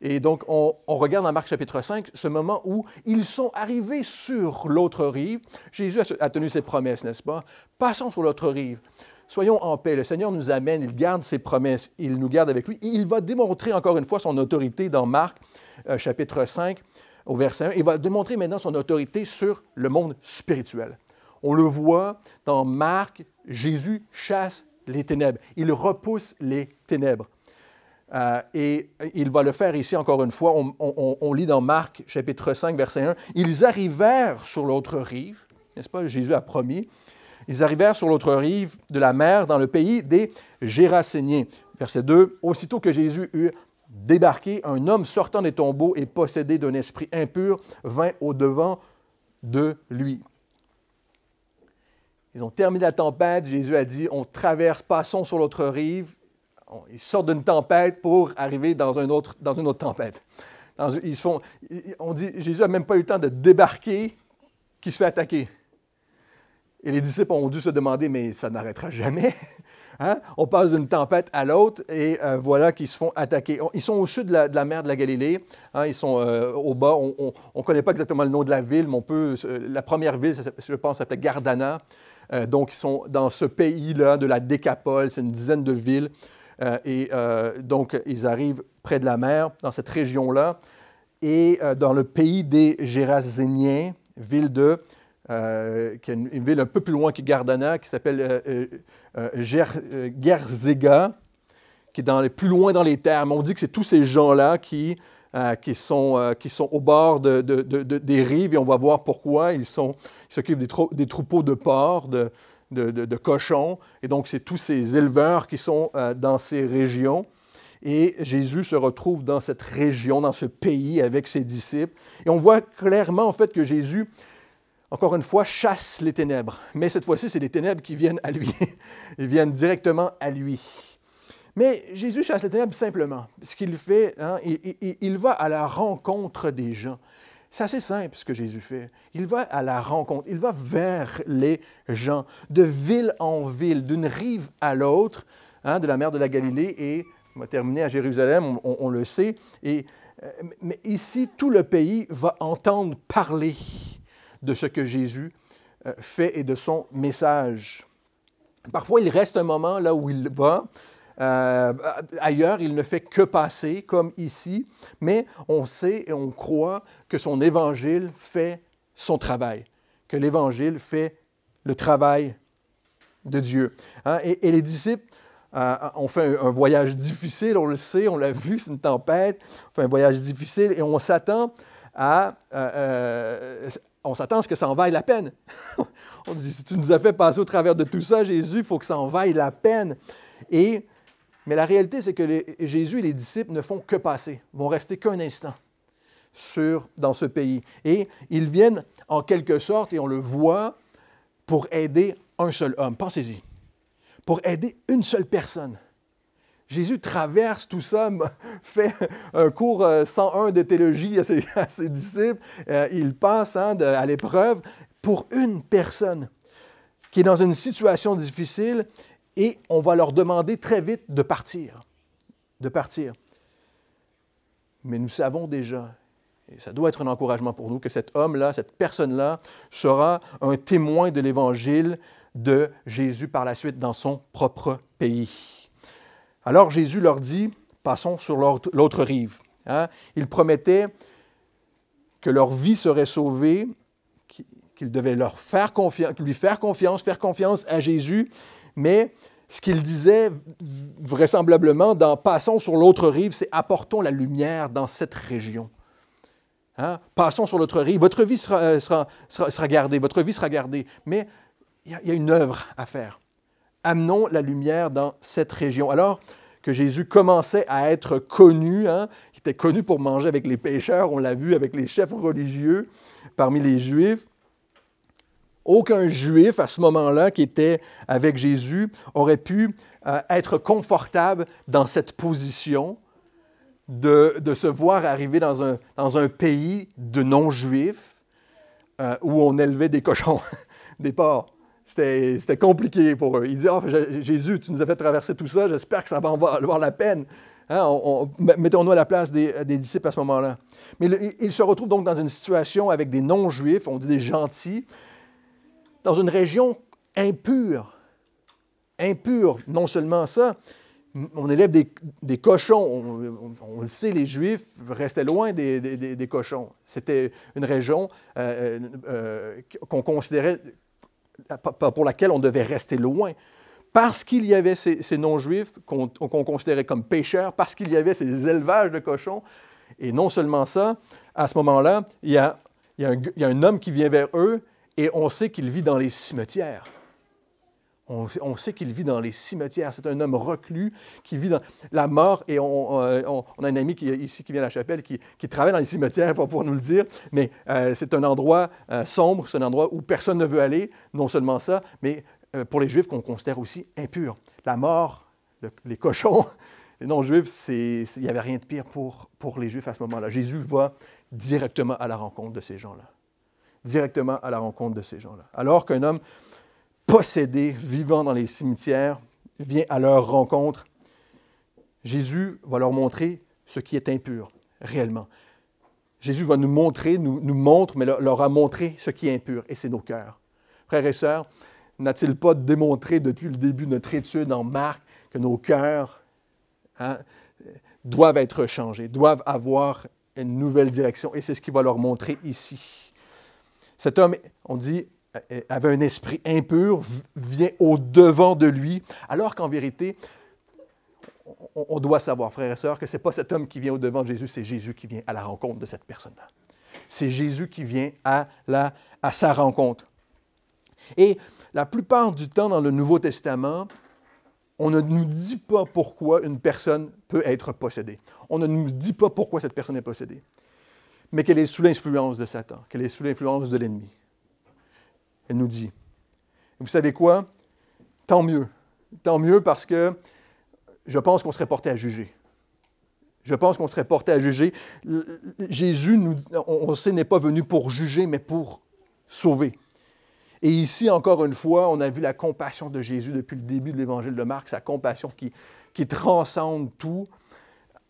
Et donc, on regarde dans Marc chapitre 5 ce moment où ils sont arrivés sur l'autre rive. Jésus a tenu ses promesses, n'est-ce pas? Passons sur l'autre rive. Soyons en paix. Le Seigneur nous amène, il garde ses promesses, il nous garde avec lui. Et il va démontrer encore une fois son autorité dans Marc chapitre 5 au verset 1. Il va démontrer maintenant son autorité sur le monde spirituel. On le voit dans Marc, Jésus chasse les ténèbres. Il repousse les ténèbres. Et il va le faire ici encore une fois. On lit dans Marc, chapitre 5, verset 1. Ils arrivèrent sur l'autre rive, n'est-ce pas? Jésus a promis. Ils arrivèrent sur l'autre rive de la mer, dans le pays des Géraséniens. Verset 2. Aussitôt que Jésus eut débarqué, un homme sortant des tombeaux et possédé d'un esprit impur vint au-devant de lui. Ils ont terminé la tempête. Jésus a dit, on traverse, passons sur l'autre rive. Ils sortent d'une tempête pour arriver dans une autre tempête. On dit, Jésus n'a même pas eu le temps de débarquer qu'il se fait attaquer. Et les disciples ont dû se demander, mais ça n'arrêtera jamais. Hein? On passe d'une tempête à l'autre et voilà qu'ils se font attaquer. Ils sont au sud de la mer de la Galilée. Hein? Ils sont au bas. On ne connaît pas exactement le nom de la ville, mais la première ville, je pense, s'appelait Gardana. Donc, ils sont dans ce pays-là de la Décapole. C'est une dizaine de villes. Donc, ils arrivent près de la mer, dans cette région-là, et dans le pays des Géraséniens, qui est une ville un peu plus loin que Gardana, qui s'appelle Gerzega, qui est plus loin dans les terres. Mais on dit que c'est tous ces gens-là qui sont au bord des rives, et on va voir pourquoi. Ils s'occupent des troupeaux de porcs, de cochons. Et donc, c'est tous ces éleveurs qui sont dans ces régions. Et Jésus se retrouve dans cette région, dans ce pays, avec ses disciples. Et on voit clairement, en fait, que Jésus, encore une fois, chasse les ténèbres. Mais cette fois-ci, c'est les ténèbres qui viennent à lui. Ils viennent directement à lui. Mais Jésus chasse les ténèbres simplement. Ce qu'il fait, hein, il va à la rencontre des gens. C'est assez simple ce que Jésus fait. Il va à la rencontre, il va vers les gens, de ville en ville, d'une rive à l'autre, hein, de la mer de la Galilée, et on va terminer à Jérusalem, on le sait. Mais ici, tout le pays va entendre parler de ce que Jésus fait et de son message. Parfois, il reste un moment là où il va. Ailleurs, il ne fait que passer, comme ici, mais on sait et on croit que son évangile fait son travail, que l'évangile fait le travail de Dieu. Hein? Et les disciples ont fait un voyage difficile, on le sait, on l'a vu, c'est une tempête, on fait un voyage difficile et on s'attend à ce que ça en vaille la peine. On dit, si tu nous as fait passer au travers de tout ça, Jésus, il faut que ça en vaille la peine. Mais la réalité, c'est que Jésus et les disciples ne font que passer, vont rester qu'un instant dans ce pays. Et ils viennent en quelque sorte, et on le voit, pour aider un seul homme. Pensez-y. Pour aider une seule personne. Jésus traverse tout ça, fait un cours 101 de théologie à ses disciples. Il passe à l'épreuve pour une personne qui est dans une situation difficile. Et on va leur demander très vite de partir. De partir. Mais nous savons déjà, et ça doit être un encouragement pour nous, que cet homme-là, cette personne-là, sera un témoin de l'Évangile de Jésus par la suite dans son propre pays. Alors Jésus leur dit, passons sur l'autre rive. Hein? Il promettait que leur vie serait sauvée, qu'il devait lui faire confiance à Jésus. Mais ce qu'il disait vraisemblablement dans « Passons sur l'autre rive », c'est « Apportons la lumière dans cette région ». Hein? Passons sur l'autre rive, votre vie sera gardée, votre vie sera gardée. Mais il y a une œuvre à faire. Amenons la lumière dans cette région. Alors que Jésus commençait à être connu, hein? Il était connu pour manger avec les pécheurs, on l'a vu avec les chefs religieux parmi les Juifs. Aucun Juif, à ce moment-là, qui était avec Jésus, aurait pu être confortable dans cette position de se voir arriver dans un pays de non-Juifs où on élevait des cochons, des porcs. C'était compliqué pour eux. Ils disaient, « Jésus, tu nous as fait traverser tout ça, j'espère que ça va en valoir la peine. Hein, mettons-nous à la place des disciples à ce moment-là. Mais ils se retrouvent donc dans une situation avec des non-juifs, on dit des gentils, dans une région impure. Impure, non seulement ça, on élève des cochons. On le sait, les Juifs restaient loin des cochons. C'était une région qu'on considérait, pour laquelle on devait rester loin. Parce qu'il y avait ces non-Juifs qu'on considérait comme pécheurs, parce qu'il y avait ces élevages de cochons. Et non seulement ça, à ce moment-là, il y a un homme qui vient vers eux et on sait qu'il vit dans les cimetières. On sait qu'il vit dans les cimetières. C'est un homme reclus qui vit dans la mort. Et on a un ami ici qui vient à la chapelle qui travaille dans les cimetières, pas pour nous le dire, mais c'est un endroit sombre, c'est un endroit où personne ne veut aller. Non seulement ça, mais pour les Juifs qu'on considère aussi impurs. La mort, les cochons, les non-Juifs, il n'y avait rien de pire pour les Juifs à ce moment-là. Jésus va directement à la rencontre de ces gens-là. Directement à la rencontre de ces gens-là. Alors qu'un homme possédé, vivant dans les cimetières, vient à leur rencontre, Jésus va leur montrer ce qui est impur, réellement. Jésus va nous montrer, nous montre, mais leur a montré ce qui est impur, et c'est nos cœurs. Frères et sœurs, n'a-t-il pas démontré depuis le début de notre étude en Marc que nos cœurs doivent être changés, doivent avoir une nouvelle direction, et c'est ce qu'il va leur montrer ici. Cet homme, on dit, avait un esprit impur, vient au-devant de lui, alors qu'en vérité, on doit savoir, frères et sœurs, que ce n'est pas cet homme qui vient au-devant de Jésus, c'est Jésus qui vient à la rencontre de cette personne-là. C'est Jésus qui vient à sa rencontre. Et la plupart du temps dans le Nouveau Testament, on ne nous dit pas pourquoi une personne peut être possédée. On ne nous dit pas pourquoi cette personne est possédée, mais qu'elle est sous l'influence de Satan, qu'elle est sous l'influence de l'ennemi. Elle nous dit. Vous savez quoi? Tant mieux. Tant mieux parce que je pense qu'on serait porté à juger. Je pense qu'on serait porté à juger. Jésus, on sait, n'est pas venu pour juger, mais pour sauver. Et ici, encore une fois, on a vu la compassion de Jésus depuis le début de l'Évangile de Marc, sa compassion qui transcende tout.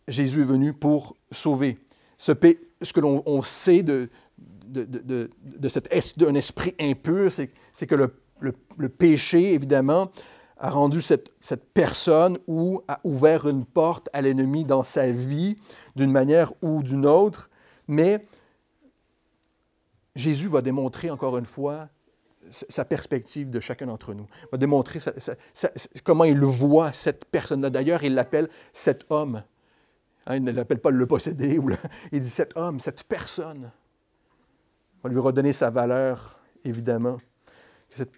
Jésus est venu pour sauver. Ce que l'on sait d'un esprit impur, c'est que le péché, évidemment, a rendu cette personne ou a ouvert une porte à l'ennemi dans sa vie d'une manière ou d'une autre. Mais Jésus va démontrer encore une fois sa perspective de chacun d'entre nous. Il va démontrer comment il voit cette personne-là. D'ailleurs, il l'appelle cet homme. Hein, il ne l'appelle pas le possédé. Il dit cet homme, cette personne. On va lui redonner sa valeur, évidemment. Que cette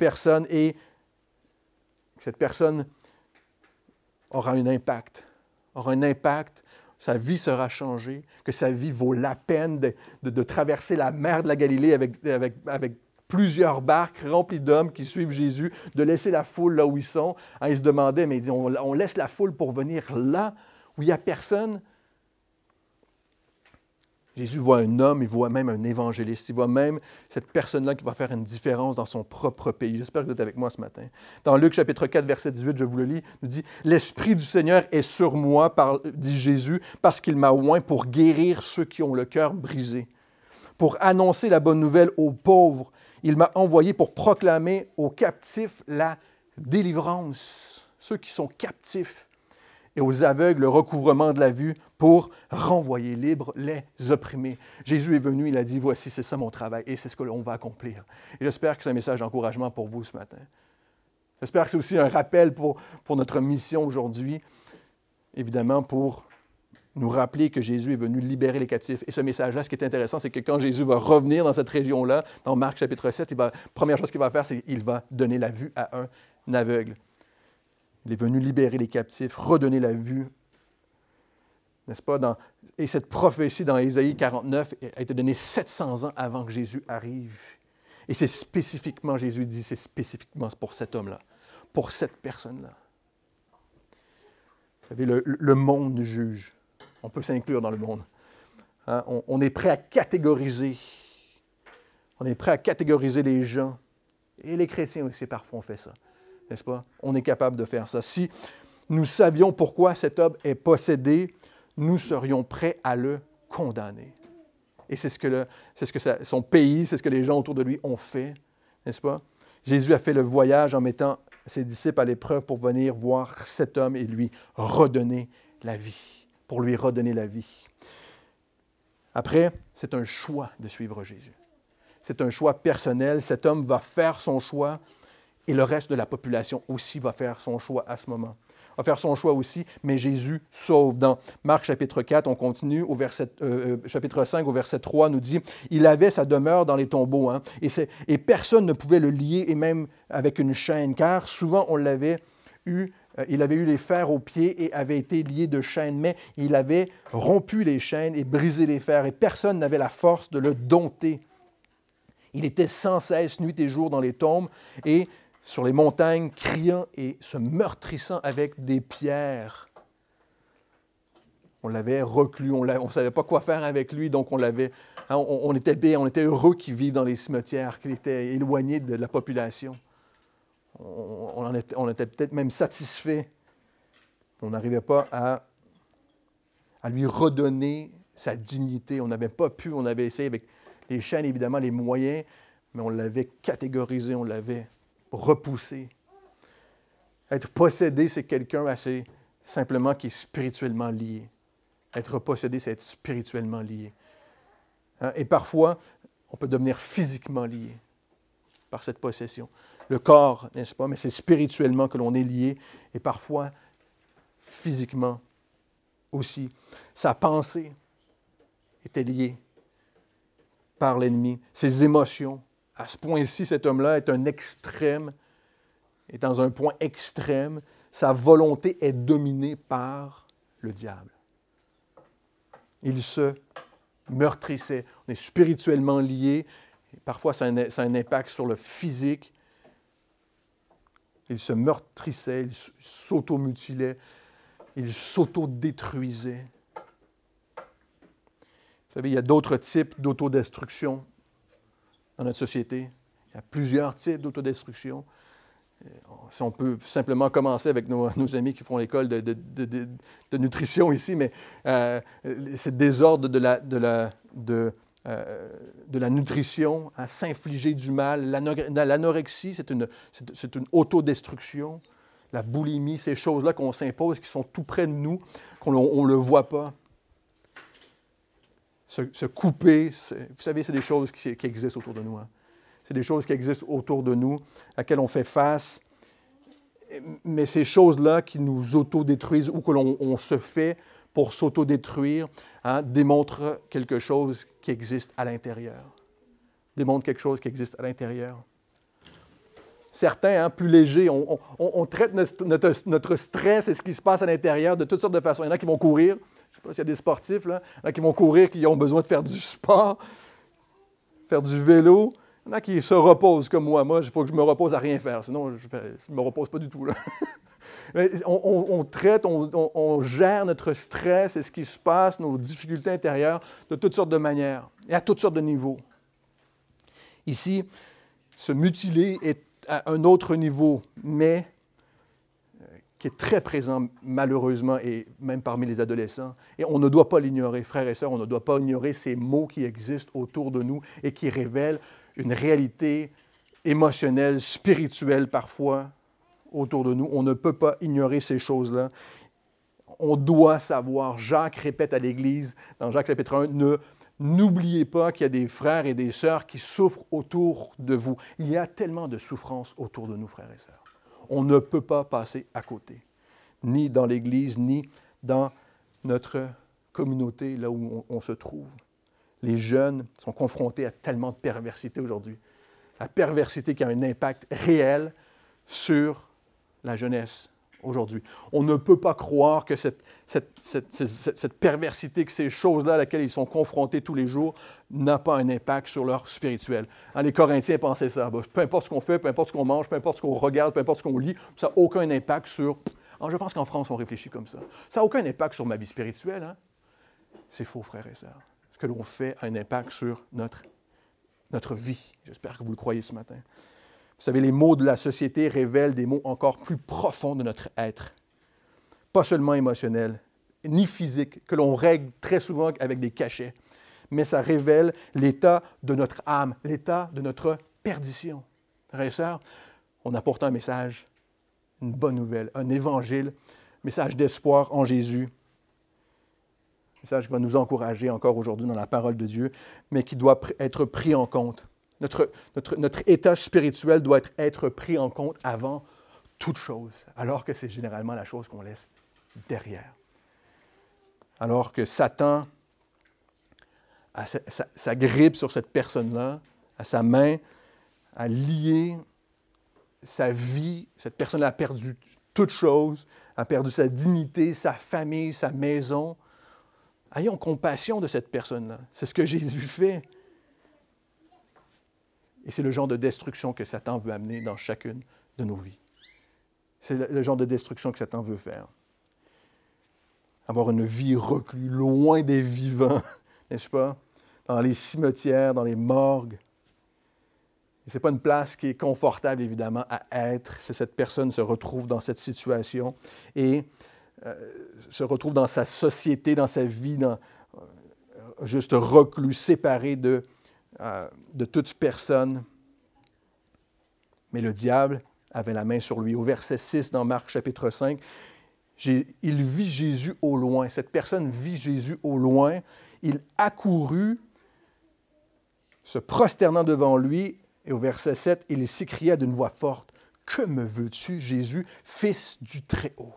personne aura un impact. Sa vie sera changée, que sa vie vaut la peine de traverser la mer de la Galilée avec plusieurs barques remplies d'hommes qui suivent Jésus, de laisser la foule là où ils sont. Hein, il se demandait, mais il dit, on laisse la foule pour venir là où il n'y a personne. Jésus voit un homme, il voit même un évangéliste, il voit même cette personne-là qui va faire une différence dans son propre pays. J'espère que vous êtes avec moi ce matin. Dans Luc chapitre 4, verset 18, je vous le lis, il nous dit « L'Esprit du Seigneur est sur moi, dit Jésus, parce qu'il m'a oint pour guérir ceux qui ont le cœur brisé, pour annoncer la bonne nouvelle aux pauvres. Il m'a envoyé pour proclamer aux captifs la délivrance, ceux qui sont captifs, et aux aveugles le recouvrement de la vue, pour renvoyer libres les opprimés. » Jésus est venu, il a dit, voici, c'est ça mon travail, et c'est ce que l'on va accomplir. Et j'espère que c'est un message d'encouragement pour vous ce matin. J'espère que c'est aussi un rappel pour notre mission aujourd'hui, évidemment, pour nous rappeler que Jésus est venu libérer les captifs. Et ce message-là, ce qui est intéressant, c'est que quand Jésus va revenir dans cette région-là, dans Marc chapitre 7, première chose qu'il va faire, c'est qu'il va donner la vue à un aveugle. Il est venu libérer les captifs, redonner la vue. N'est-ce pas? Et cette prophétie dans Ésaïe 49 a été donnée 700 ans avant que Jésus arrive. Et c'est spécifiquement, Jésus dit, c'est spécifiquement pour cet homme-là, pour cette personne-là. Vous savez, le monde juge. On peut s'inclure dans le monde. Hein? On est prêt à catégoriser. On est prêt à catégoriser les gens. Et les chrétiens aussi, parfois, on fait ça. N'est-ce pas? On est capable de faire ça. Si nous savions pourquoi cet homme est possédé, nous serions prêts à le condamner. Et c'est ce que son pays, c'est ce que les gens autour de lui ont fait, n'est-ce pas? Jésus a fait le voyage en mettant ses disciples à l'épreuve pour venir voir cet homme et lui redonner la vie, pour lui redonner la vie. Après, c'est un choix de suivre Jésus. C'est un choix personnel. Cet homme va faire son choix et le reste de la population aussi va faire son choix à ce moment. Va faire son choix aussi, mais Jésus sauve. Dans Marc chapitre 4, on continue, au chapitre 5, au verset 3, nous dit « Il avait sa demeure dans les tombeaux, hein, et personne ne pouvait le lier, et même avec une chaîne, car souvent on l'avait eu, il avait eu les fers aux pieds et avait été lié de chaînes, mais il avait rompu les chaînes et brisé les fers, et personne n'avait la force de le dompter. Il était sans cesse, nuit et jour, dans les tombes, et sur les montagnes, criant et se meurtrissant avec des pierres. » On l'avait reclus, on ne savait pas quoi faire avec lui, donc on l'avait. Hein, on était heureux qu'il vive dans les cimetières, qu'il était éloigné de la population. On était peut-être même satisfait. On n'arrivait pas à lui redonner sa dignité. On n'avait pas pu, on avait essayé avec les chaînes, évidemment, les moyens, mais on l'avait catégorisé, on l'avait repoussé. Être possédé, c'est quelqu'un assez simplement qui est spirituellement lié. Être possédé, c'est être spirituellement lié. Hein? Et parfois, on peut devenir physiquement lié par cette possession. Le corps, n'est-ce pas, mais c'est spirituellement que l'on est lié, et parfois physiquement aussi. Sa pensée était liée par l'ennemi, ses émotions. À ce point-ci, cet homme-là est un extrême, est dans un point extrême. Sa volonté est dominée par le diable. Il se meurtrissait. On est spirituellement liés. Parfois, ça a un impact sur le physique. Il se meurtrissait, il s'automutilait, il s'autodétruisait. Vous savez, il y a d'autres types d'autodestruction dans notre société. Il y a plusieurs types d'autodestruction. Si on peut simplement commencer avec nos amis qui font l'école de nutrition ici, mais ce désordre de la nutrition, à s'infliger du mal. L'anorexie, c'est une autodestruction. La boulimie, ces choses-là qu'on s'impose, qui sont tout près de nous, qu'on ne le voit pas. Se couper, vous savez, c'est des choses qui existent autour de nous. Hein. C'est des choses qui existent autour de nous, à laquelle on fait face. Mais ces choses-là qui nous autodétruisent ou que l'on se fait pour s'autodétruire, hein, démontrent quelque chose qui existe à l'intérieur. Démontrent quelque chose qui existe à l'intérieur. Certains, hein, plus légers, on traite notre stress et ce qui se passe à l'intérieur de toutes sortes de façons. Il y en a qui vont courir. Je ne sais pas s'il y a des sportifs, là. Il y en a qui vont courir, qui ont besoin de faire du sport, faire du vélo. Il y en a qui se reposent comme moi. Moi, il faut que je me repose à rien faire. Sinon, je ne me repose pas du tout. Là. Mais on traite, on gère notre stress et ce qui se passe, nos difficultés intérieures, de toutes sortes de manières et à toutes sortes de niveaux. Ici, se mutiler est à un autre niveau, mais qui est très présent malheureusement et même parmi les adolescents. Et on ne doit pas l'ignorer, frères et sœurs, on ne doit pas ignorer ces mots qui existent autour de nous et qui révèlent une réalité émotionnelle, spirituelle parfois autour de nous. On ne peut pas ignorer ces choses-là. On doit savoir. Jacques répète à l'Église, dans Jacques chapitre 1, n'oubliez pas qu'il y a des frères et des sœurs qui souffrent autour de vous. Il y a tellement de souffrances autour de nous, frères et sœurs. On ne peut pas passer à côté, ni dans l'Église, ni dans notre communauté, là où on se trouve. Les jeunes sont confrontés à tellement de perversité aujourd'hui. La perversité qui a un impact réel sur la jeunesse aujourd'hui. On ne peut pas croire que cette perversité, que ces choses-là à laquelle ils sont confrontés tous les jours, n'a pas un impact sur leur spirituel. Hein, les Corinthiens pensaient ça. Peu importe ce qu'on fait, peu importe ce qu'on mange, peu importe ce qu'on regarde, peu importe ce qu'on lit, ça n'a aucun impact sur... je pense qu'en France, on réfléchit comme ça. Ça n'a aucun impact sur ma vie spirituelle. Hein? C'est faux, frères et sœurs. Ce que l'on fait a un impact sur notre vie. J'espère que vous le croyez ce matin. Vous savez, les maux de la société révèlent des maux encore plus profonds de notre être. pas seulement émotionnel, ni physique, que l'on règle très souvent avec des cachets, mais ça révèle l'état de notre âme, l'état de notre perdition. Frères et sœurs, on apporte un message, une bonne nouvelle, un évangile, message d'espoir en Jésus, message qui va nous encourager encore aujourd'hui dans la parole de Dieu, mais qui doit être pris en compte. Notre état spirituel doit être pris en compte avant toute chose, alors que c'est généralement la chose qu'on laisse derrière. Alors que Satan a sa grippe sur cette personne-là, à sa main, a lié sa vie. Cette personne a perdu toute chose, a perdu sa dignité, sa famille, sa maison. Ayons compassion de cette personne-là. C'est ce que Jésus fait. Et c'est le genre de destruction que Satan veut amener dans chacune de nos vies. C'est le genre de destruction que Satan veut faire. Avoir une vie reclue, loin des vivants, n'est-ce pas? Dans les cimetières, dans les morgues. Ce n'est pas une place qui est confortable, évidemment, à être si cette personne se retrouve dans cette situation et se retrouve dans sa société, dans sa vie, juste reclus, séparé de toute personne. Mais le diable avait la main sur lui. Au verset 6, dans Marc chapitre 5, il vit Jésus au loin. Cette personne vit Jésus au loin. Il accourut, se prosternant devant lui, et au verset 7, il s'écria d'une voix forte, « Que me veux-tu, Jésus, Fils du Très-Haut?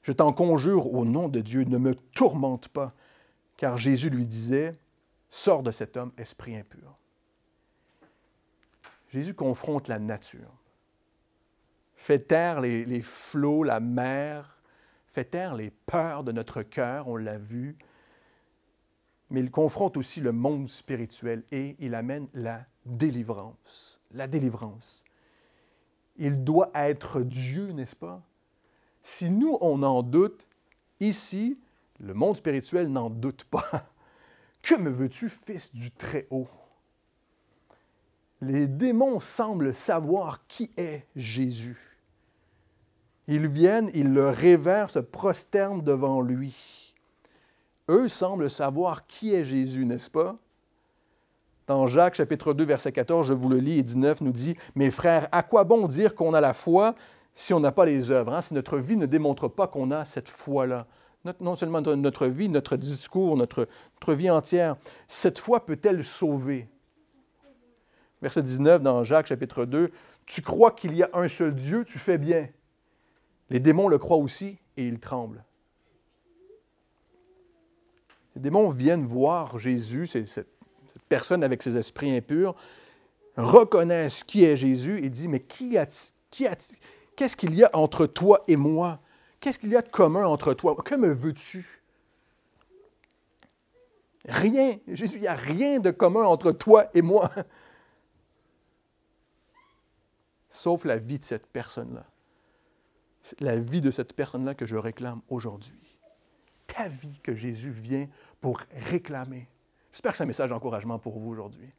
Je t'en conjure au nom de Dieu, ne me tourmente pas. » Car Jésus lui disait, « Sors de cet homme, esprit impur. » Jésus confronte la nature, fait taire les flots, la mer, fait taire les peurs de notre cœur, on l'a vu, mais il confronte aussi le monde spirituel et il amène la délivrance. La délivrance. Il doit être Dieu, n'est-ce pas? Si nous, on en doute, ici, le monde spirituel n'en doute pas. Que me veux-tu, Fils du Très-Haut? Les démons semblent savoir qui est Jésus. Ils viennent, ils le révèrent, se prosternent devant lui. Eux semblent savoir qui est Jésus, n'est-ce pas? Dans Jacques, chapitre 2, verset 14, je vous le lis, et 19, nous dit « Mes frères, à quoi bon dire qu'on a la foi si on n'a pas les œuvres, hein? Si notre vie ne démontre pas qu'on a cette foi-là? Non seulement notre vie, notre discours, notre vie entière. Cette foi peut-elle sauver? » Verset 19, dans Jacques, chapitre 2, « Tu crois qu'il y a un seul Dieu, tu fais bien. Les démons le croient aussi et ils tremblent. » Les démons viennent voir Jésus, cette personne avec ses esprits impurs, reconnaissent qui est Jésus et disent, « Mais qu'est-ce qu'il y a entre toi et moi? Qu'est-ce qu'il y a de commun entre toi? Que me veux-tu? » Rien. Jésus, il n'y a rien de commun entre toi et moi. Sauf la vie de cette personne-là. C'est la vie de cette personne-là que je réclame aujourd'hui. Ta vie que Jésus vient pour réclamer. J'espère que c'est un message d'encouragement pour vous aujourd'hui.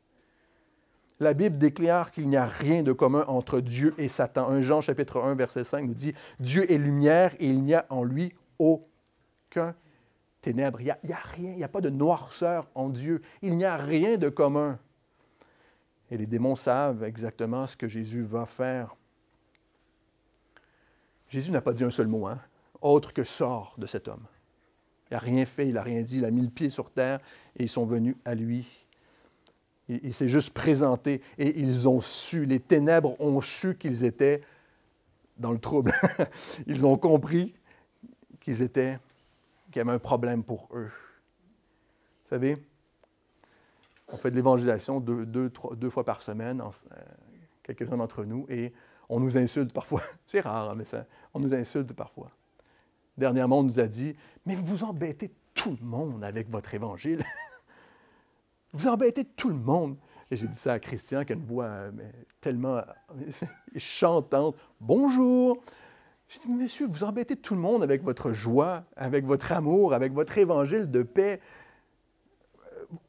La Bible déclare qu'il n'y a rien de commun entre Dieu et Satan. 1 Jean chapitre 1, verset 5 nous dit « Dieu est lumière et il n'y a en lui aucun ténèbre. » Il n'y a rien, il n'y a pas de noirceur en Dieu. Il n'y a rien de commun. Et les démons savent exactement ce que Jésus va faire. Jésus n'a pas dit un seul mot, hein, autre que « sors de cet homme ». Il n'a rien fait, il n'a rien dit, il a mis le pied sur terre et ils sont venus à lui. Il s'est juste présenté et ils ont su, les ténèbres ont su qu'ils étaient dans le trouble. Ils ont compris qu'il y avait un problème pour eux. Vous savez, on fait de l'évangélisation deux fois par semaine, quelques-uns d'entre nous, et on nous insulte parfois. C'est rare, hein, mais on nous insulte parfois. Dernièrement, on nous a dit, « Mais vous embêtez tout le monde avec votre évangile. Vous embêtez tout le monde. » Et j'ai dit ça à Christian, qui a une voix tellement chantante. « Bonjour. » J'ai dit, « Monsieur, vous embêtez tout le monde avec votre joie, avec votre amour, avec votre évangile de paix. »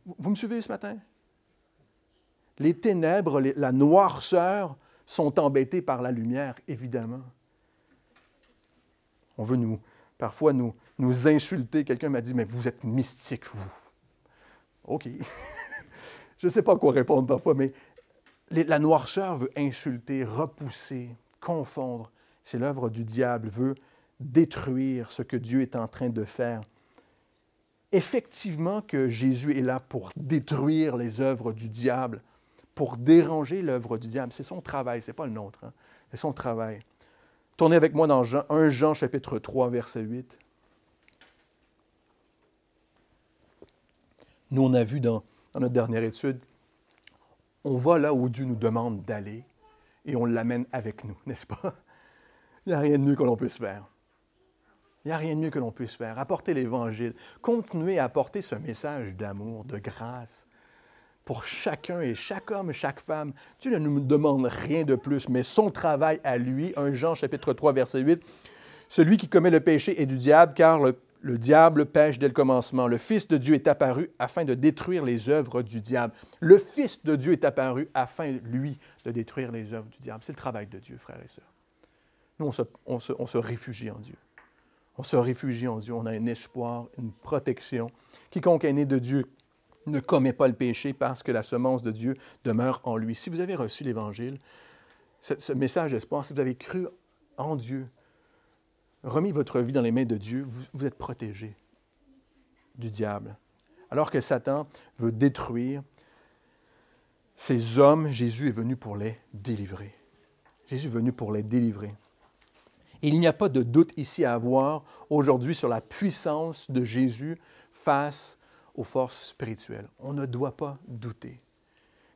Vous me suivez ce matin? Les ténèbres, la noirceur sont embêtées par la lumière, évidemment. On veut parfois nous insulter. Quelqu'un m'a dit, mais vous êtes mystique, vous. OK. Je ne sais pas quoi répondre parfois, mais la noirceur veut insulter, repousser, confondre. C'est l'œuvre du diable, veut détruire ce que Dieu est en train de faire. Effectivement que Jésus est là pour détruire les œuvres du diable, pour déranger l'œuvre du diable. C'est son travail, ce n'est pas le nôtre. Hein? C'est son travail. Tournez avec moi dans 1 Jean chapitre 3, verset 8. Nous, on a vu dans notre dernière étude, on va là où Dieu nous demande d'aller et on l'amène avec nous, n'est-ce pas? Il n'y a rien de mieux que l'on puisse faire. Il n'y a rien de mieux que l'on puisse faire. Apporter l'Évangile, continuer à apporter ce message d'amour, de grâce pour chacun et chaque homme, chaque femme. Dieu ne nous demande rien de plus, mais son travail à lui, 1 Jean chapitre 3, verset 8, « Celui qui commet le péché est du diable, car le diable pêche dès le commencement. Le Fils de Dieu est apparu afin de détruire les œuvres du diable. » Le Fils de Dieu est apparu afin, lui, de détruire les œuvres du diable. C'est le travail de Dieu, frères et sœurs. Nous, on se réfugie en Dieu. On se réfugie en Dieu. On a un espoir, une protection. Quiconque est né de Dieu ne commet pas le péché parce que la semence de Dieu demeure en lui. Si vous avez reçu l'Évangile, ce message d'espoir, si vous avez cru en Dieu, remis votre vie dans les mains de Dieu, vous êtes protégé du diable. Alors que Satan veut détruire ces hommes, Jésus est venu pour les délivrer. Jésus est venu pour les délivrer. Et il n'y a pas de doute ici à avoir aujourd'hui sur la puissance de Jésus face aux forces spirituelles. On ne doit pas douter.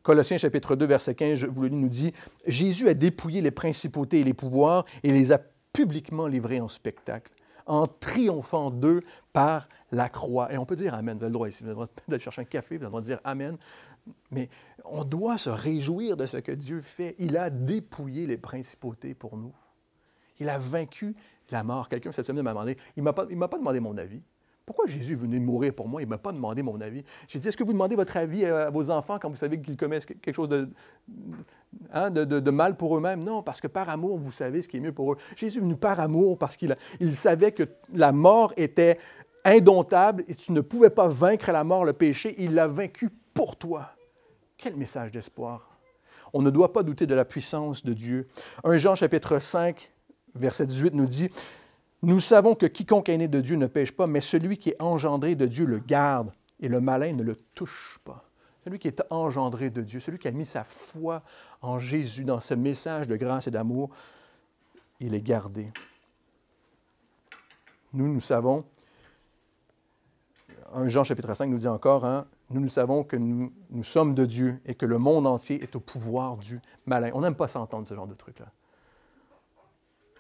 Colossiens chapitre 2, verset 15, je vous le lis, nous dit « Jésus a dépouillé les principautés et les pouvoirs et les a publiquement livrés en spectacle, en triomphant d'eux par la croix. » Et on peut dire « Amen ». Vous avez le droit ici, vous avez le droit d'aller chercher un café, vous avez le droit de dire « Amen ». Mais on doit se réjouir de ce que Dieu fait. Il a dépouillé les principautés pour nous. Il a vaincu la mort. Quelqu'un cette semaine m'a demandé, il ne m'a pas demandé mon avis. Pourquoi Jésus est venu mourir pour moi? Il ne m'a pas demandé mon avis. J'ai dit, est-ce que vous demandez votre avis à vos enfants quand vous savez qu'ils commettent quelque chose de mal pour eux-mêmes? Non, parce que par amour, vous savez ce qui est mieux pour eux. Jésus est venu par amour parce qu'il savait que la mort était indomptable et tu ne pouvais pas vaincre la mort, le péché. Il l'a vaincu pour toi. Quel message d'espoir! On ne doit pas douter de la puissance de Dieu. 1 Jean chapitre 5, verset 18 nous dit « Nous savons que quiconque est né de Dieu ne pêche pas, mais celui qui est engendré de Dieu le garde, et le malin ne le touche pas. » Celui qui est engendré de Dieu, celui qui a mis sa foi en Jésus, dans ce message de grâce et d'amour, il est gardé. Nous savons, 1 Jean chapitre 5 nous dit encore, nous savons que nous sommes de Dieu et que le monde entier est au pouvoir du malin. On n'aime pas s'entendre ce genre de truc-là.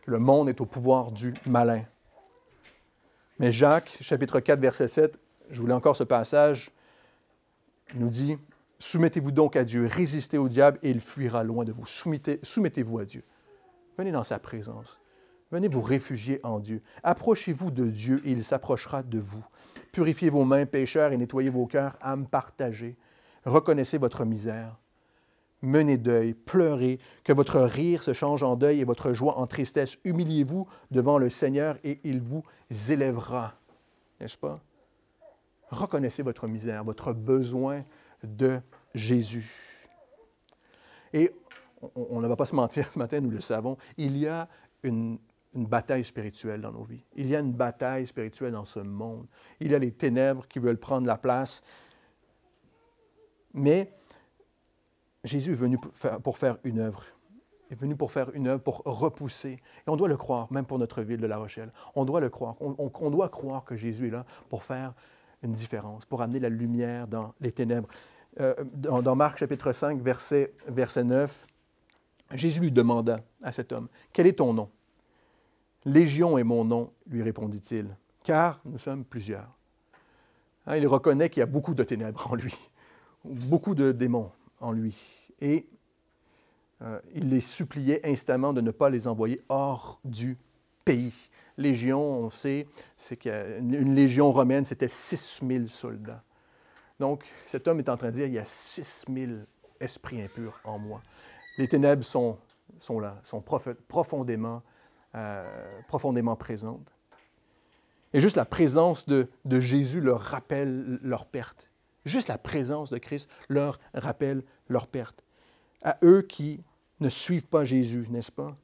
Que le monde est au pouvoir du malin. Mais Jacques, chapitre 4, verset 7, je voulais encore ce passage, nous dit, « Soumettez-vous donc à Dieu, résistez au diable et il fuira loin de vous. » Soumettez-vous à Dieu. Venez dans sa présence. Venez vous réfugier en Dieu. Approchez-vous de Dieu et il s'approchera de vous. Purifiez vos mains, pécheurs, et nettoyez vos cœurs, âmes partagées. Reconnaissez votre misère. Menez deuil, pleurez, que votre rire se change en deuil et votre joie en tristesse. Humiliez-vous devant le Seigneur et il vous élèvera. N'est-ce pas? Reconnaissez votre misère, votre besoin de Jésus. Et on ne va pas se mentir ce matin, nous le savons, il y a une bataille spirituelle dans nos vies. Il y a une bataille spirituelle dans ce monde. Il y a les ténèbres qui veulent prendre la place. Mais Jésus est venu pour faire une œuvre. Il est venu pour faire une œuvre, pour repousser. Et on doit le croire, même pour notre ville de La Rochelle. On doit le croire. On doit croire que Jésus est là pour faire une différence, pour amener la lumière dans les ténèbres. Dans Marc chapitre 5, verset 9, Jésus lui demanda à cet homme, « Quel est ton nom? » « Légion est mon nom, lui répondit-il, car nous sommes plusieurs. » Il reconnaît qu'il y a beaucoup de ténèbres en lui, beaucoup de démons en lui. Et il les suppliait instamment de ne pas les envoyer hors du pays. Légion, on sait, c'est qu'une légion romaine, c'était 6000 soldats. Donc, cet homme est en train de dire, il y a 6000 esprits impurs en moi. Les ténèbres sont là, sont profondément profondément présente. Et juste la présence de Jésus leur rappelle leur perte. Juste la présence de Christ leur rappelle leur perte. À eux qui ne suivent pas Jésus, n'est-ce pas?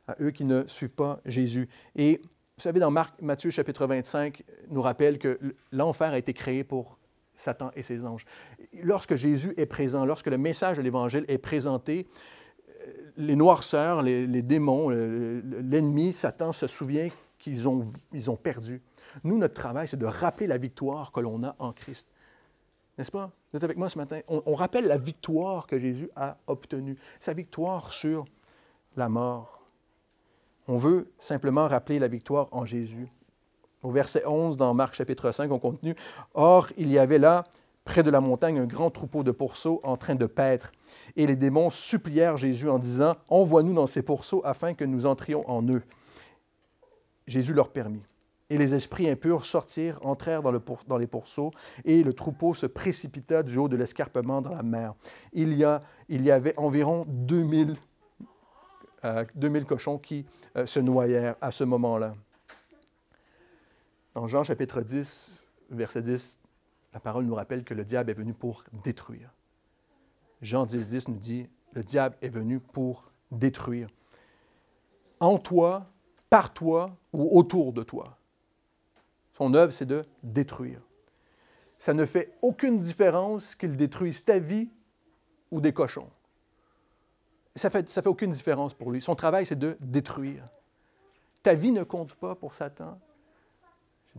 À eux qui ne suivent pas Jésus. Et vous savez, dans Matthieu chapitre 25, nous rappelle que l'enfer a été créé pour Satan et ses anges. Lorsque Jésus est présent, lorsque le message de l'Évangile est présenté, les noirceurs, les démons, l'ennemi, Satan se souvient qu'ils ont perdu. Nous, notre travail, c'est de rappeler la victoire que l'on a en Christ. N'est-ce pas? Vous êtes avec moi ce matin? On rappelle la victoire que Jésus a obtenue, sa victoire sur la mort. On veut simplement rappeler la victoire en Jésus. Au verset 11, dans Marc chapitre 5, on continue. « Or, il y avait là, près de la montagne, un grand troupeau de pourceaux en train de paître. Et les démons supplièrent Jésus en disant, « Envoie-nous dans ces pourceaux afin que nous entrions en eux. » Jésus leur permit. Et les esprits impurs sortirent, entrèrent dans les pourceaux, et le troupeau se précipita du haut de l'escarpement dans la mer. Il y avait environ 2000 cochons qui se noyèrent à ce moment-là. Dans Jean chapitre 10, verset 10, la parole nous rappelle que le diable est venu pour détruire. Jean 10, 10 nous dit, le diable est venu pour détruire. En toi, par toi ou autour de toi. Son œuvre, c'est de détruire. Ça ne fait aucune différence qu'il détruise ta vie ou des cochons. Ça fait aucune différence pour lui. Son travail, c'est de détruire. Ta vie ne compte pas pour Satan.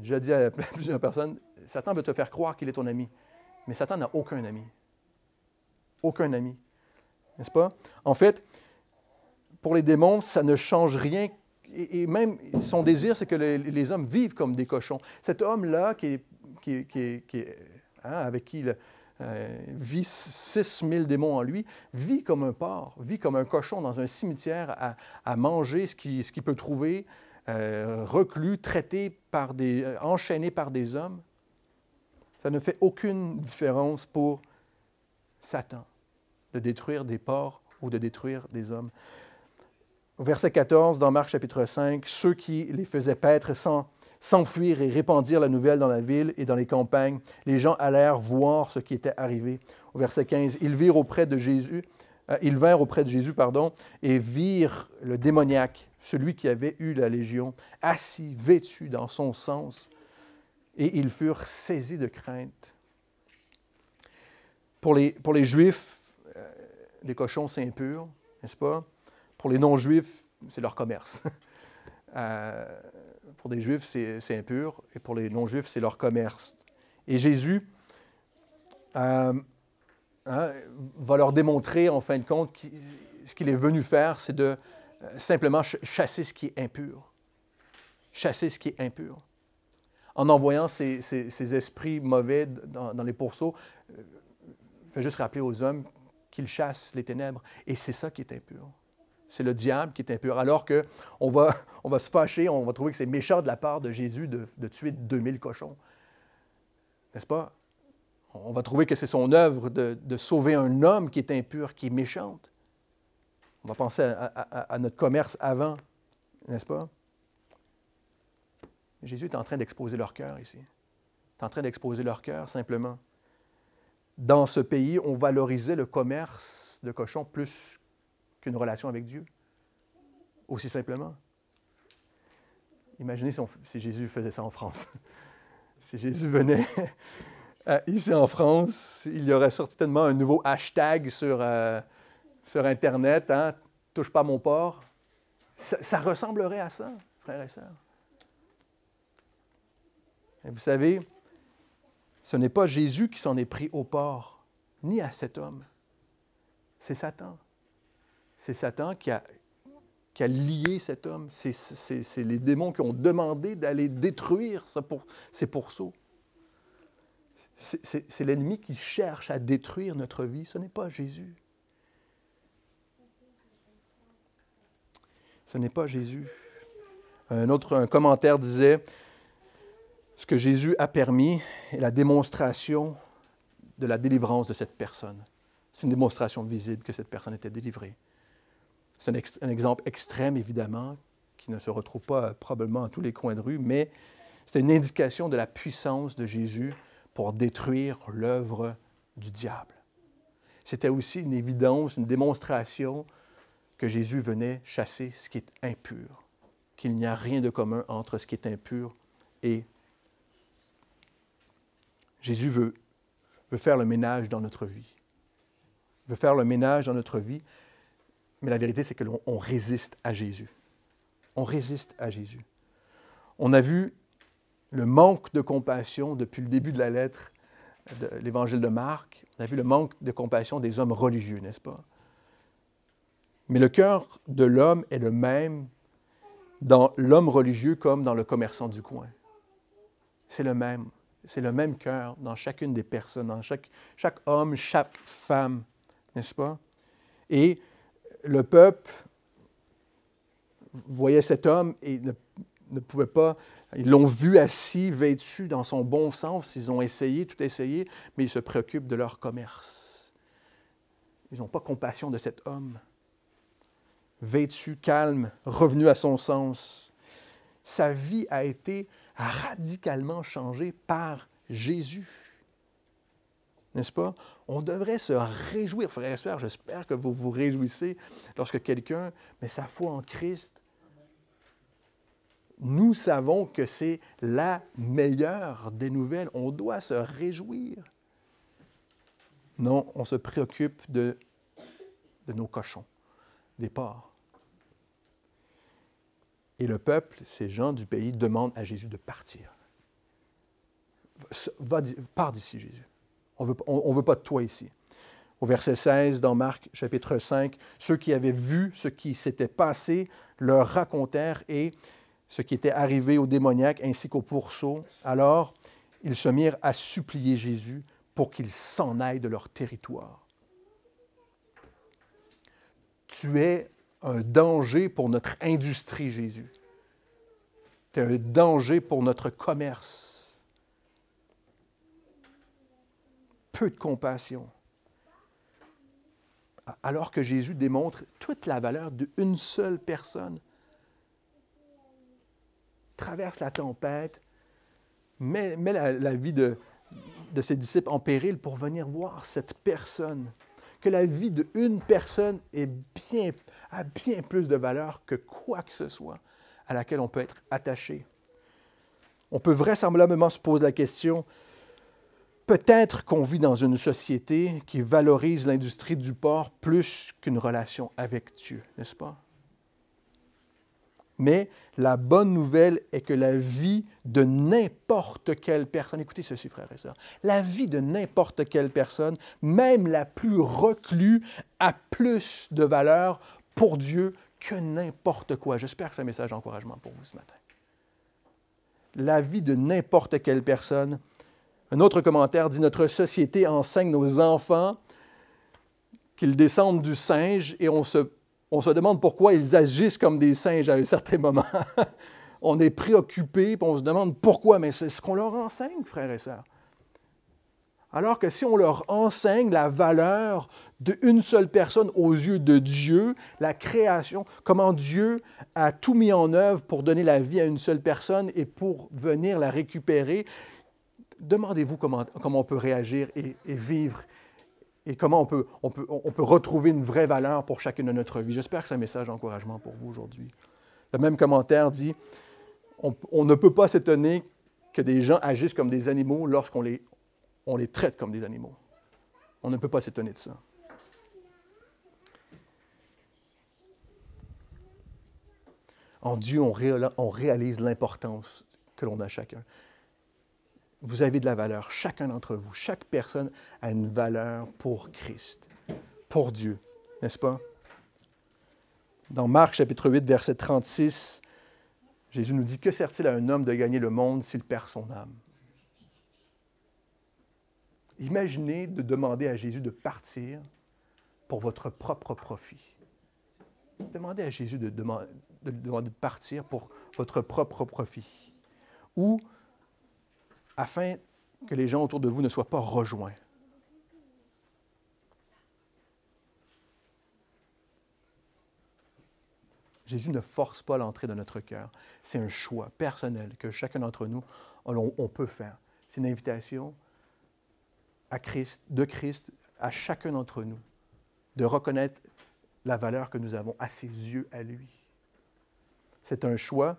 J'ai déjà dit à plusieurs personnes, Satan veut te faire croire qu'il est ton ami. Mais Satan n'a aucun ami. Aucun ami. N'est-ce pas? En fait, pour les démons, ça ne change rien. Et même, son désir, c'est que les hommes vivent comme des cochons. Cet homme-là, avec qui il vit 6000 démons en lui, vit comme un porc, vit comme un cochon dans un cimetière à manger ce qu'il peut trouver, reclus, traité enchaîné par des hommes. Ça ne fait aucune différence pour Satan de détruire des porcs ou de détruire des hommes. Au verset 14, dans Marc chapitre 5, ceux qui les faisaient paître s'enfuirent et répandirent la nouvelle dans la ville et dans les campagnes. Les gens allèrent voir ce qui était arrivé. Au verset 15, ils vinrent auprès de Jésus, et virent le démoniaque, celui qui avait eu la légion, assis, vêtu dans son sens, et ils furent saisis de crainte. Pour les Juifs, les cochons, c'est impur, n'est-ce pas? Pour les non-Juifs, c'est leur commerce. Pour les Juifs, c'est impur, et pour les non-Juifs, c'est leur commerce. Et Jésus va leur démontrer, en fin de compte, ce qu'il est venu faire, c'est de simplement chasser ce qui est impur. Chasser ce qui est impur. En envoyant ces esprits mauvais dans les pourceaux, fait juste rappeler aux hommes qu'ils chassent les ténèbres. Et c'est ça qui est impur. C'est le diable qui est impur. Alors qu'on va se fâcher, on va trouver que c'est méchant de la part de Jésus de tuer 2000 cochons. N'est-ce pas? On va trouver que c'est son œuvre de sauver un homme qui est impur, qui est méchante. On va penser à notre commerce avant, n'est-ce pas? Jésus est en train d'exposer leur cœur ici. Il est en train d'exposer leur cœur simplement. Dans ce pays, on valorisait le commerce de cochons plus qu'une relation avec Dieu. Aussi simplement. Imaginez si Jésus faisait ça en France. Si Jésus venait ici en France, il y aurait certainement un nouveau hashtag sur Internet, hein, « Touche pas mon porc ». Ça ressemblerait à ça, frères et sœurs. Et vous savez, ce n'est pas Jésus qui s'en est pris au porc, ni à cet homme. C'est Satan. C'est Satan qui a lié cet homme. C'est les démons qui ont demandé d'aller détruire ces pourceaux. C'est l'ennemi qui cherche à détruire notre vie. Ce n'est pas Jésus. Ce n'est pas Jésus. Un commentaire disait, ce que Jésus a permis est la démonstration de la délivrance de cette personne. C'est une démonstration visible que cette personne était délivrée. C'est un exemple extrême, évidemment, qui ne se retrouve pas probablement à tous les coins de rue, mais c'est une indication de la puissance de Jésus pour détruire l'œuvre du diable. C'était aussi une évidence, une démonstration que Jésus venait chasser ce qui est impur, qu'il n'y a rien de commun entre ce qui est impur et Jésus veut faire le ménage dans notre vie. Il veut faire le ménage dans notre vie, mais la vérité, c'est que l'on résiste à Jésus. On résiste à Jésus. On a vu le manque de compassion depuis le début de la lettre de l'Évangile de Marc. On a vu le manque de compassion des hommes religieux, n'est-ce pas? Mais le cœur de l'homme est le même dans l'homme religieux comme dans le commerçant du coin. C'est le même. C'est le même cœur dans chacune des personnes, dans chaque homme, chaque femme, n'est-ce pas? Et le peuple voyait cet homme et ne pouvait pas... Ils l'ont vu assis, vêtu dans son bon sens. Ils ont essayé, tout essayé, mais ils se préoccupent de leur commerce. Ils n'ont pas compassion de cet homme. Vêtu, calme, revenu à son sens. Sa vie a été radicalement changée par Jésus. N'est-ce pas? On devrait se réjouir. Frères et sœurs, j'espère que vous vous réjouissez lorsque quelqu'un met sa foi en Christ. Nous savons que c'est la meilleure des nouvelles. On doit se réjouir. Non, on se préoccupe de nos cochons, des porcs. Et le peuple, ces gens du pays, demandent à Jésus de partir. Pars d'ici, Jésus. On ne veut pas de toi ici. Au verset 16, dans Marc, chapitre 5, ceux qui avaient vu ce qui s'était passé leur racontèrent et ce qui était arrivé aux démoniaques ainsi qu'aux pourceaux. Alors, ils se mirent à supplier Jésus pour qu'il s'en aille de leur territoire. Tu es un danger pour notre industrie, Jésus. Tu es un danger pour notre commerce. Peu de compassion. Alors que Jésus démontre toute la valeur d'une seule personne. Traverse la tempête, met la vie de ses disciples en péril pour venir voir cette personne. Que la vie d'une personne a bien plus de valeur que quoi que ce soit à laquelle on peut être attaché. On peut vraisemblablement se poser la question, peut-être qu'on vit dans une société qui valorise l'industrie du porc plus qu'une relation avec Dieu, n'est-ce pas? Mais la bonne nouvelle est que la vie de n'importe quelle personne, écoutez ceci, frères et sœurs, la vie de n'importe quelle personne, même la plus reclue, a plus de valeur pour Dieu que n'importe quoi. J'espère que c'est un message d'encouragement pour vous ce matin. La vie de n'importe quelle personne. Un autre commentaire dit « Notre société enseigne nos enfants qu'ils descendent du singe et on se demande pourquoi ils agissent comme des singes à un certain moment. » On est préoccupé et on se demande pourquoi, mais c'est ce qu'on leur enseigne, frères et sœurs. Alors que si on leur enseigne la valeur d'une seule personne aux yeux de Dieu, la création, comment Dieu a tout mis en œuvre pour donner la vie à une seule personne et pour venir la récupérer, demandez-vous comment on peut réagir et vivre et comment on peut retrouver une vraie valeur pour chacune de notre vie. J'espère que c'est un message d'encouragement pour vous aujourd'hui. Le même commentaire dit « On ne peut pas s'étonner que des gens agissent comme des animaux lorsqu'on les traite comme des animaux. » On ne peut pas s'étonner de ça. En Dieu, on réalise l'importance que l'on a chacun. Vous avez de la valeur, chacun d'entre vous. Chaque personne a une valeur pour Christ, pour Dieu, n'est-ce pas? Dans Marc, chapitre 8, verset 36, Jésus nous dit « Que sert-il à un homme de gagner le monde s'il perd son âme? » Imaginez de demander à Jésus de partir pour votre propre profit. Demandez à Jésus de partir pour votre propre profit. Ou afin que les gens autour de vous ne soient pas rejoints. Jésus ne force pas l'entrée de notre cœur. C'est un choix personnel que chacun d'entre nous, on peut faire. C'est une invitation à Christ, de Christ à chacun d'entre nous, de reconnaître la valeur que nous avons à ses yeux, à lui. C'est un choix,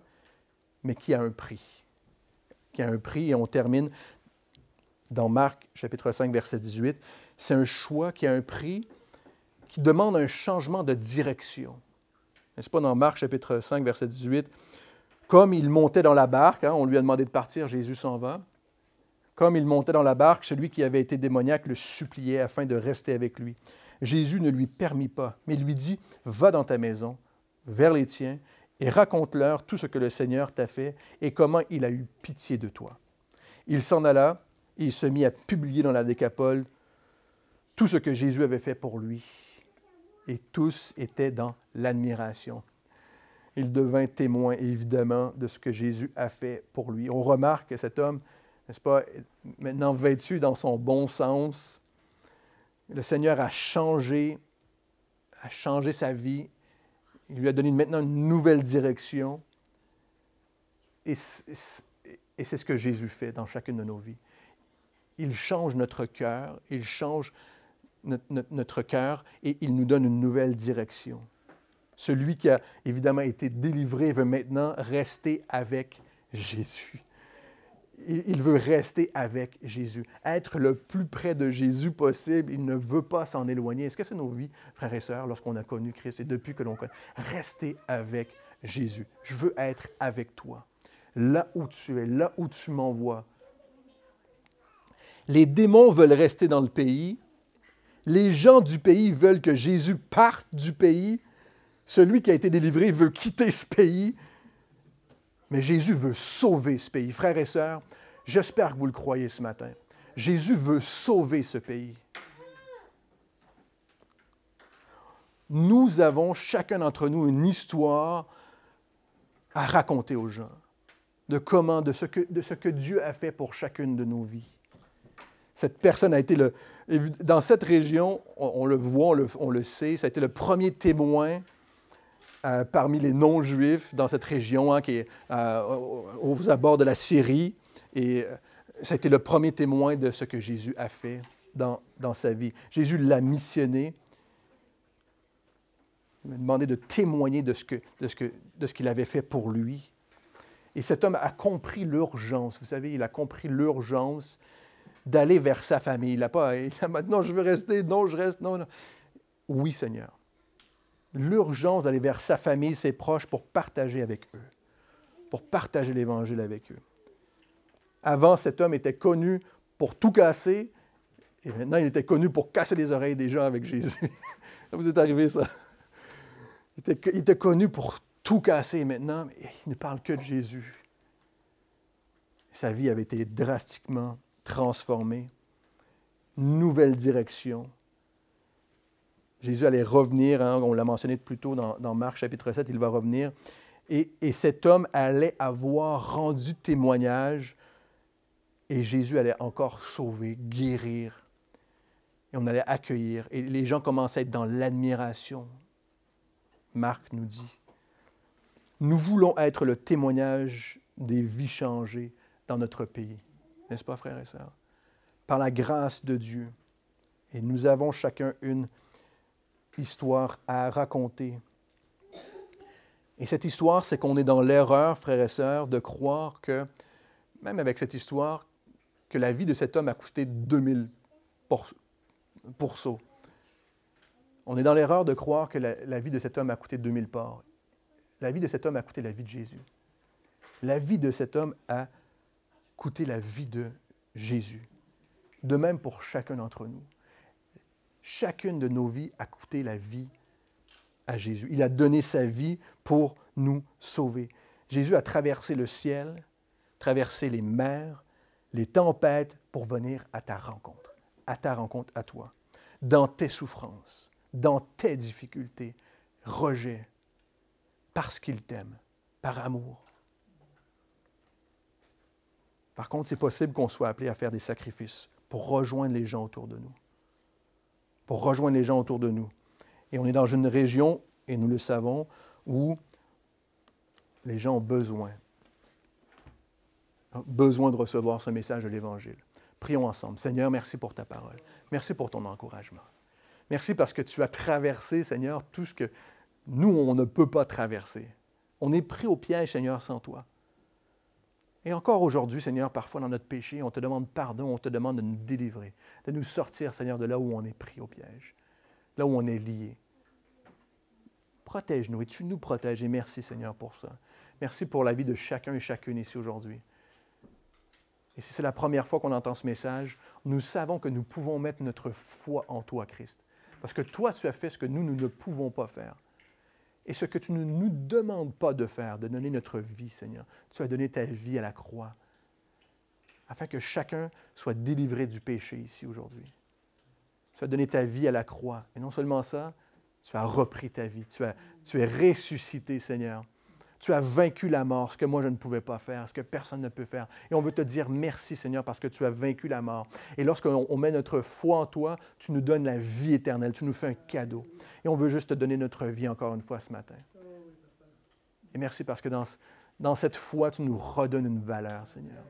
mais qui a un prix. Qui a un prix, et on termine dans Marc, chapitre 5, verset 18. C'est un choix qui a un prix, qui demande un changement de direction. N'est-ce pas, dans Marc, chapitre 5, verset 18, comme il montait dans la barque, on lui a demandé de partir, Jésus s'en va. Comme il montait dans la barque, celui qui avait été démoniaque le suppliait afin de rester avec lui. Jésus ne lui permit pas, mais lui dit, « Va dans ta maison, vers les tiens, et raconte-leur tout ce que le Seigneur t'a fait et comment il a eu pitié de toi. » Il s'en alla et il se mit à publier dans la Décapole tout ce que Jésus avait fait pour lui. Et tous étaient dans l'admiration. Il devint témoin, évidemment, de ce que Jésus a fait pour lui. On remarque que cet homme, n'est-ce pas, maintenant vêtu dans son bon sens, le Seigneur a changé sa vie. Il lui a donné maintenant une nouvelle direction. Et c'est ce que Jésus fait dans chacune de nos vies. Il change notre cœur, il change notre cœur et il nous donne une nouvelle direction. Celui qui a évidemment été délivré veut maintenant rester avec Jésus. Il veut rester avec Jésus, être le plus près de Jésus possible. Il ne veut pas s'en éloigner. Est-ce que c'est nos vies, frères et sœurs, lorsqu'on a connu Christ et depuis que l'on connaît? Rester avec Jésus. Je veux être avec toi, là où tu es, là où tu m'envoies. Les démons veulent rester dans le pays. Les gens du pays veulent que Jésus parte du pays. Celui qui a été délivré veut quitter ce pays. Mais Jésus veut sauver ce pays. Frères et sœurs, j'espère que vous le croyez ce matin. Jésus veut sauver ce pays. Nous avons, chacun d'entre nous, une histoire à raconter aux gens de ce que Dieu a fait pour chacune de nos vies. Cette personne a été dans cette région, on le voit, on le sait, ça a été le premier témoin parmi les non-juifs dans cette région qui est aux abords de la Syrie. Et ça a été le premier témoin de ce que Jésus a fait dans sa vie. Jésus l'a missionné. Il m'a demandé de témoigner de ce qu'il avait fait pour lui. Et cet homme a compris l'urgence. Vous savez, il a compris l'urgence d'aller vers sa famille. Il n'a pas maintenant je veux rester, non, je reste, non, non. Oui, Seigneur. L'urgence d'aller vers sa famille, ses proches, pour partager avec eux, pour partager l'Évangile avec eux. Avant, cet homme était connu pour tout casser, et maintenant, il était connu pour casser les oreilles des gens avec Jésus. Ça vous est arrivé, ça? Il était connu pour tout casser, maintenant, il ne parle que de Jésus. Sa vie avait été drastiquement transformée. Nouvelle direction. Jésus allait revenir, on l'a mentionné plus tôt dans Marc chapitre 7, il va revenir. Et cet homme allait avoir rendu témoignage et Jésus allait encore sauver, guérir. Et on allait accueillir. Et les gens commençaient à être dans l'admiration. Marc nous dit, nous voulons être le témoignage des vies changées dans notre pays. N'est-ce pas, frères et sœurs? Par la grâce de Dieu. Et nous avons chacun une histoire à raconter. Et cette histoire, c'est qu'on est dans l'erreur, frères et sœurs, de croire que, même avec cette histoire, que la vie de cet homme a coûté 2000 pourceaux. On est dans l'erreur de croire que la vie de cet homme a coûté 2000 porcs. La vie de cet homme a coûté la vie de Jésus. La vie de cet homme a coûté la vie de Jésus. De même pour chacun d'entre nous. Chacune de nos vies a coûté la vie à Jésus. Il a donné sa vie pour nous sauver. Jésus a traversé le ciel, traversé les mers, les tempêtes pour venir à ta rencontre à toi, dans tes souffrances, dans tes difficultés, rejet, parce qu'il t'aime, par amour. Par contre, c'est possible qu'on soit appelé à faire des sacrifices pour rejoindre les gens autour de nous. Pour rejoindre les gens autour de nous. Et on est dans une région, et nous le savons, où Les gens ont besoin de recevoir ce message de l'Évangile. Prions ensemble. Seigneur, merci pour ta parole. Merci pour ton encouragement. Merci parce que tu as traversé, Seigneur, tout ce que nous, on ne peut pas traverser. On est pris au piège, Seigneur, sans toi. Et encore aujourd'hui, Seigneur, parfois dans notre péché, on te demande pardon, on te demande de nous délivrer, de nous sortir, Seigneur, de là où on est pris au piège, là où on est lié. Protège-nous et tu nous protèges et merci, Seigneur, pour ça. Merci pour la vie de chacun et chacune ici aujourd'hui. Et si c'est la première fois qu'on entend ce message, nous savons que nous pouvons mettre notre foi en toi, Christ. Parce que toi, tu as fait ce que nous ne pouvons pas faire. Et ce que tu ne nous demandes pas de faire, de donner notre vie, Seigneur. Tu as donné ta vie à la croix, afin que chacun soit délivré du péché ici aujourd'hui. Tu as donné ta vie à la croix. Et non seulement ça, tu as repris ta vie. Tu es ressuscité, Seigneur. Tu as vaincu la mort, ce que moi je ne pouvais pas faire, ce que personne ne peut faire. Et on veut te dire merci, Seigneur, parce que tu as vaincu la mort. Et lorsqu'on met notre foi en toi, tu nous donnes la vie éternelle. Tu nous fais un cadeau. Et on veut juste te donner notre vie encore une fois ce matin. Et merci parce que dans cette foi, tu nous redonnes une valeur, Seigneur.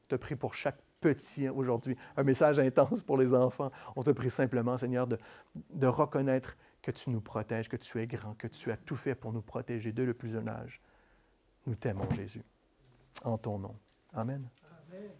Je te prie pour chaque petit aujourd'hui, un message intense pour les enfants. On te prie simplement, Seigneur, de reconnaître que tu nous protèges, que tu es grand, que tu as tout fait pour nous protéger dès le plus jeune âge. Nous t'aimons, Jésus. En ton nom. Amen. Amen.